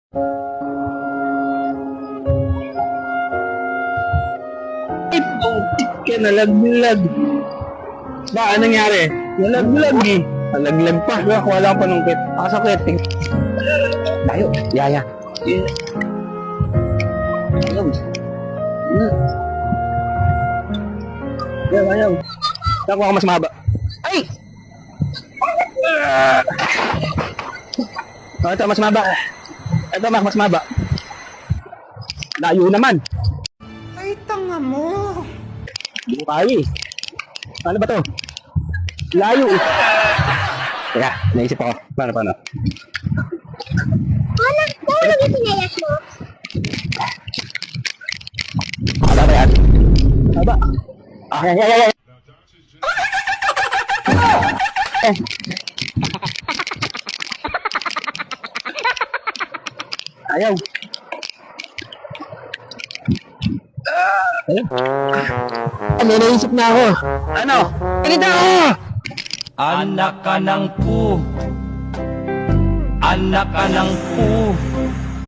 Ka nalaglag. Ba, anong nangyari? Nalaglag eh. Nalaglag pa. Wala akong panungkit. Nakasakit. Tayo. Yaya. Ayaw. Ayaw. Nakuha ka mas mahaba. Ay! Ito, mas mahaba. Ito, mas mahaba. Layo naman. Ay, tanga mo. Hindi ko kaya eh. Ano ba to? Layo eh. Teka, naisip ako. Paano? Paano naging pinayas mo? Haba ba yan? Haba. Ay. Ayaw. May naisip na ako. Ano? Ganito ako! Anak ka ng pu. Anak ka ng pu.